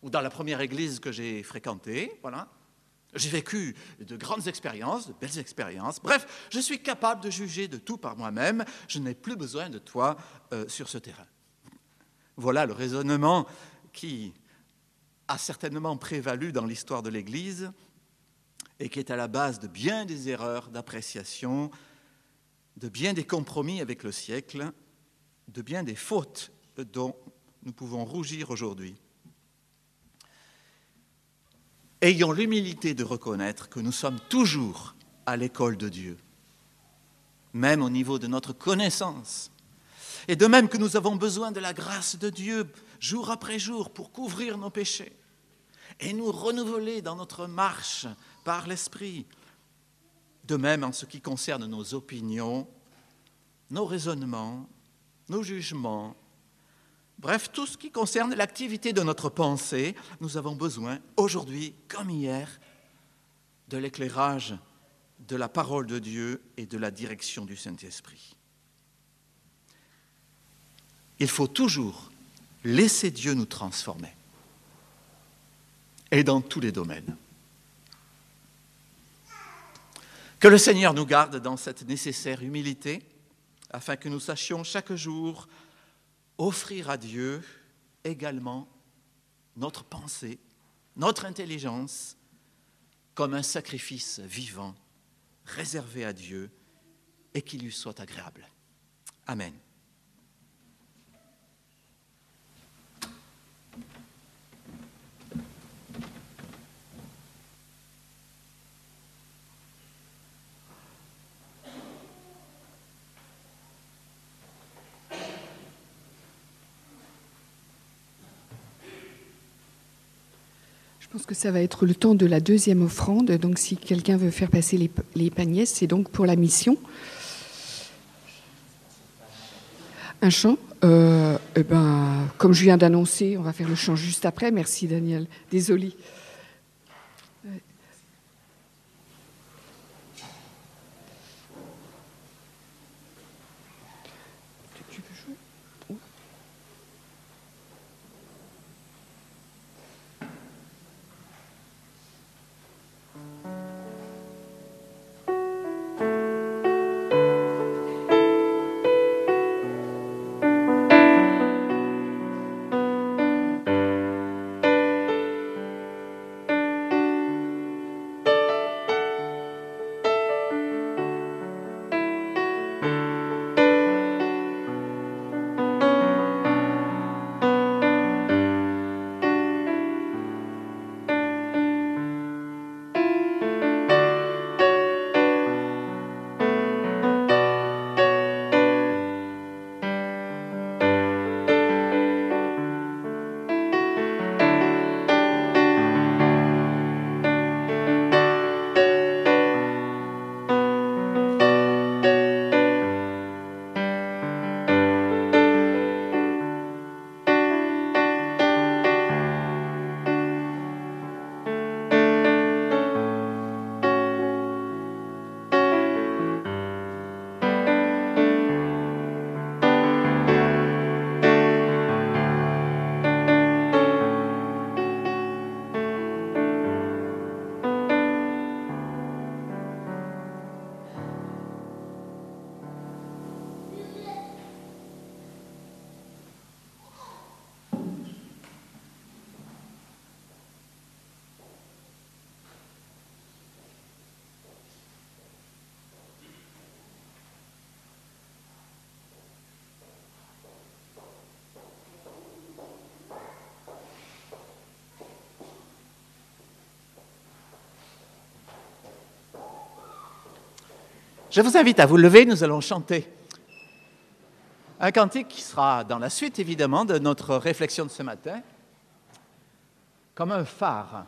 ou dans la première église que j'ai fréquentée, voilà. J'ai vécu de grandes expériences, de belles expériences. Bref, je suis capable de juger de tout par moi-même. Je n'ai plus besoin de toi sur ce terrain. » Voilà le raisonnement qui a certainement prévalu dans l'histoire de l'Église et qui est à la base de bien des erreurs d'appréciation, de bien des compromis avec le siècle, de bien des fautes dont nous pouvons rougir aujourd'hui. Ayons l'humilité de reconnaître que nous sommes toujours à l'école de Dieu, même au niveau de notre connaissance. Et de même que nous avons besoin de la grâce de Dieu jour après jour pour couvrir nos péchés et nous renouveler dans notre marche par l'Esprit. De même en ce qui concerne nos opinions, nos raisonnements, nos jugements, bref, tout ce qui concerne l'activité de notre pensée, nous avons besoin, aujourd'hui comme hier, de l'éclairage de la parole de Dieu et de la direction du Saint-Esprit. Il faut toujours laisser Dieu nous transformer, et dans tous les domaines. Que le Seigneur nous garde dans cette nécessaire humilité, afin que nous sachions chaque jour offrir à Dieu également notre pensée, notre intelligence, comme un sacrifice vivant, réservé à Dieu, et qui lui soit agréable. Amen. Je pense que ça va être le temps de la deuxième offrande. Donc, si quelqu'un veut faire passer les paniers, c'est donc pour la mission. Un chant. Comme je viens d'annoncer, on va faire le chant juste après. Merci, Daniel. Désolée. Tu veux jouer ? Je vous invite à vous lever, nous allons chanter un cantique qui sera dans la suite, évidemment, de notre réflexion de ce matin, comme un phare.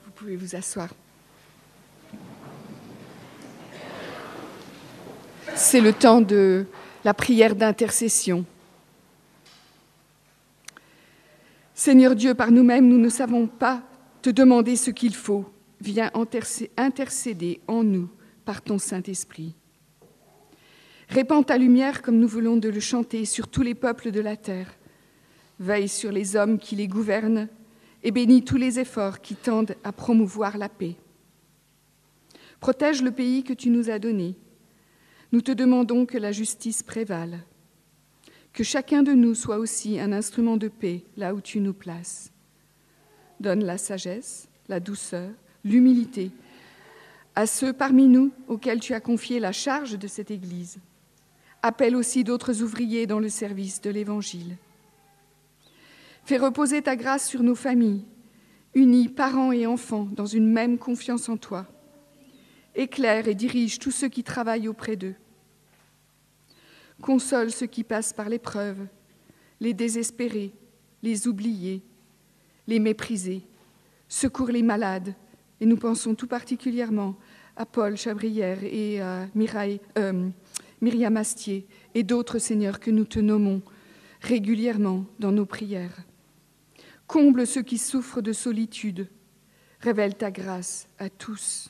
Vous pouvez vous asseoir. C'est le temps de la prière d'intercession. Seigneur Dieu, par nous-mêmes, nous ne savons pas te demander ce qu'il faut. Viens intercéder en nous par ton Saint-Esprit. Répands ta lumière, comme nous voulons de le chanter, sur tous les peuples de la terre. Veille sur les hommes qui les gouvernent et bénis tous les efforts qui tendent à promouvoir la paix. Protège le pays que tu nous as donné. Nous te demandons que la justice prévale, que chacun de nous soit aussi un instrument de paix là où tu nous places. Donne la sagesse, la douceur, l'humilité à ceux parmi nous auxquels tu as confié la charge de cette Église. Appelle aussi d'autres ouvriers dans le service de l'Évangile. Fais reposer ta grâce sur nos familles, unis parents et enfants dans une même confiance en toi. Éclaire et dirige tous ceux qui travaillent auprès d'eux. Console ceux qui passent par l'épreuve, les désespérés, les oubliés, les méprisés. Secours les malades, et nous pensons tout particulièrement à Paul Chabrière et à Myriam Astier et d'autres, Seigneur, que nous te nommons régulièrement dans nos prières. Comble ceux qui souffrent de solitude. Révèle ta grâce à tous.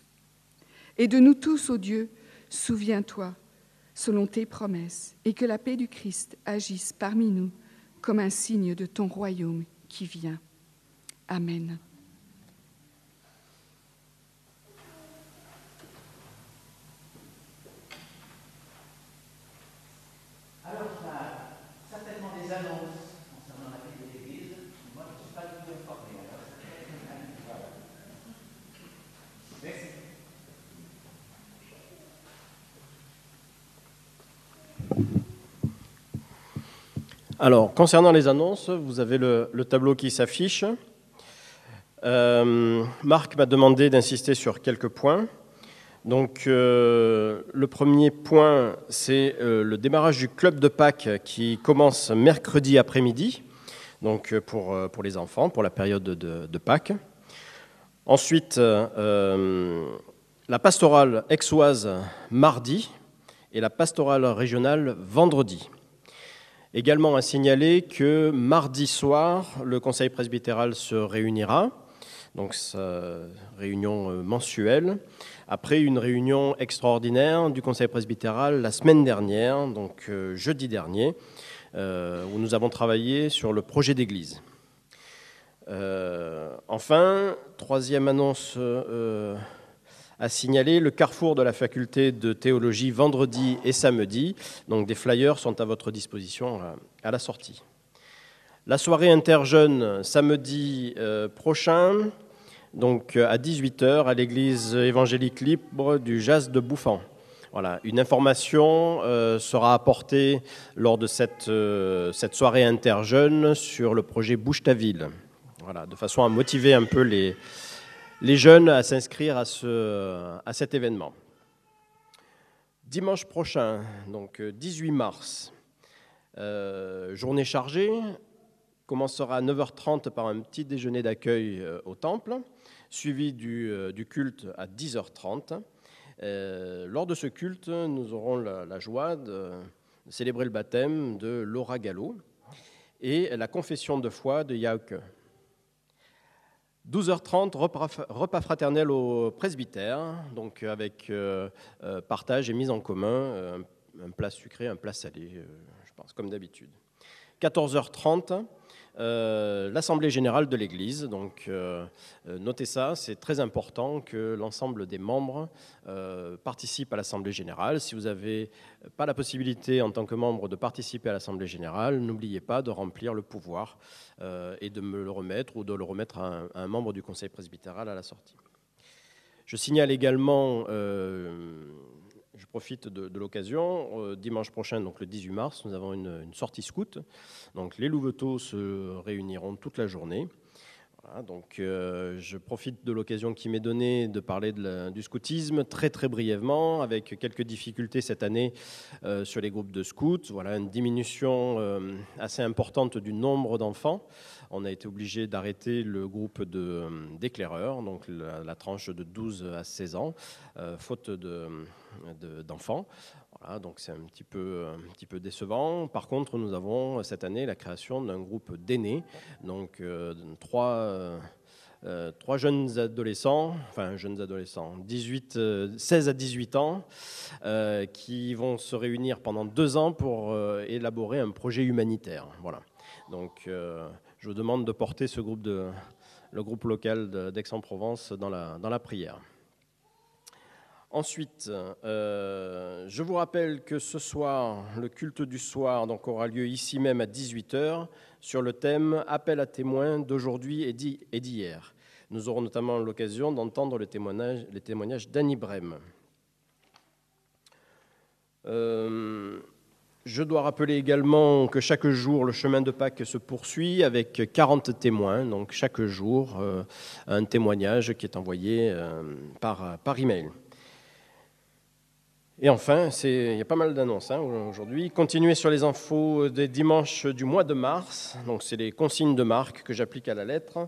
Et de nous tous, ô Dieu, souviens-toi, selon tes promesses, et que la paix du Christ agisse parmi nous comme un signe de ton royaume qui vient. Amen. Alors, on a certainement des annonces concernant la vie de l'Église. Moi, je ne suis pas du tout informé. Alors, merci. Alors, concernant les annonces, vous avez le tableau qui s'affiche. Marc m'a demandé d'insister sur quelques points. Donc, le premier point, c'est le démarrage du club de Pâques qui commence mercredi après-midi, donc pour les enfants, pour la période de Pâques. Ensuite, la pastorale aixoise mardi et la pastorale régionale vendredi. Également à signaler que mardi soir, le conseil presbytéral se réunira. donc réunion mensuelle, après une réunion extraordinaire du Conseil presbytéral la semaine dernière, donc jeudi dernier, où nous avons travaillé sur le projet d'église. Enfin, troisième annonce à signaler, le carrefour de la faculté de théologie vendredi et samedi. Donc des flyers sont à votre disposition à la sortie. La soirée interjeunes samedi prochain, donc à 18h à l'église évangélique libre du Jas de Bouffan. Voilà, une information sera apportée lors de cette soirée interjeunes sur le projet Bouge ta ville. Voilà, de façon à motiver un peu les jeunes à s'inscrire à cet événement. Dimanche prochain, donc 18 mars, journée chargée, commencera à 9h30 par un petit déjeuner d'accueil au temple, suivi du culte à 10h30. Lors de ce culte, nous aurons la joie de célébrer le baptême de Laura Gallo et la confession de foi de Yaoke. 12h30, repas fraternel au presbytère, donc avec partage et mise en commun, un plat sucré, un plat salé, je pense, comme d'habitude. 14h30, l'Assemblée générale de l'Église. Donc, notez ça, c'est très important que l'ensemble des membres participent à l'Assemblée générale. Si vous n'avez pas la possibilité en tant que membre de participer à l'Assemblée générale, n'oubliez pas de remplir le pouvoir et de me le remettre ou de le remettre à un membre du conseil presbytéral à la sortie. Je signale également... Je profite de l'occasion. Dimanche prochain, donc le 18 mars, nous avons une sortie scout. Donc les louveteaux se réuniront toute la journée. Voilà, donc je profite de l'occasion qui m'est donnée de parler du scoutisme très très brièvement, avec quelques difficultés cette année sur les groupes de scouts. Voilà, une diminution assez importante du nombre d'enfants. On a été obligé d'arrêter le groupe d'éclaireurs, donc la tranche de 12 à 16 ans, faute d'enfants. Voilà, donc c'est un petit peu décevant. Par contre, nous avons cette année la création d'un groupe d'aînés, donc trois jeunes adolescents, 16 à 18 ans, qui vont se réunir pendant 2 ans pour élaborer un projet humanitaire. Voilà. Donc, je vous demande de porter le groupe local d'Aix-en-Provence dans la prière. Ensuite, je vous rappelle que ce soir, le culte du soir donc, aura lieu ici même à 18h sur le thème « Appel à témoins d'aujourd'hui et d'hier ». Nous aurons notamment l'occasion d'entendre les témoignages d'Annie Brem. Je dois rappeler également que chaque jour, le chemin de Pâques se poursuit avec 40 témoins. Donc chaque jour, un témoignage qui est envoyé par email. Et enfin, il y a pas mal d'annonces aujourd'hui. Continuez sur les infos des dimanches du mois de mars. Donc, c'est les consignes de Marc que j'applique à la lettre.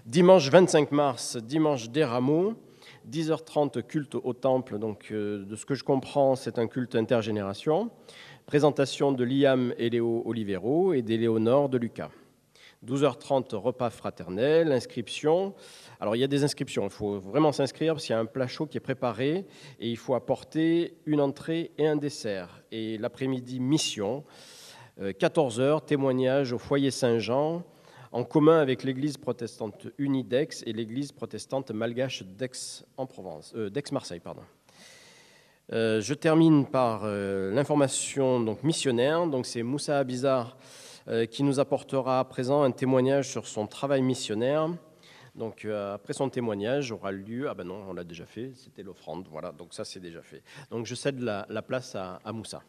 Dimanche 25 mars, dimanche des Rameaux, 10h30, culte au temple. Donc, de ce que je comprends, c'est un culte intergénération. Présentation de Liam et Léo Olivero et d'Éléonore de Lucas. 12h30, repas fraternel, inscription. Alors, il y a des inscriptions, il faut vraiment s'inscrire parce qu'il y a un plat chaud qui est préparé et il faut apporter une entrée et un dessert. Et l'après-midi, mission, 14h, témoignage au foyer Saint-Jean, en commun avec l'église protestante unie d'Aix et l'église protestante malgache d'Aix-Marseille. Je termine par l'information donc, missionnaire. Donc, c'est Moussa Abizar qui nous apportera à présent un témoignage sur son travail missionnaire. Donc, après son témoignage, aura lieu... Ah ben non, on l'a déjà fait, c'était l'offrande, voilà, donc ça c'est déjà fait. Donc, je cède la place à Moussa.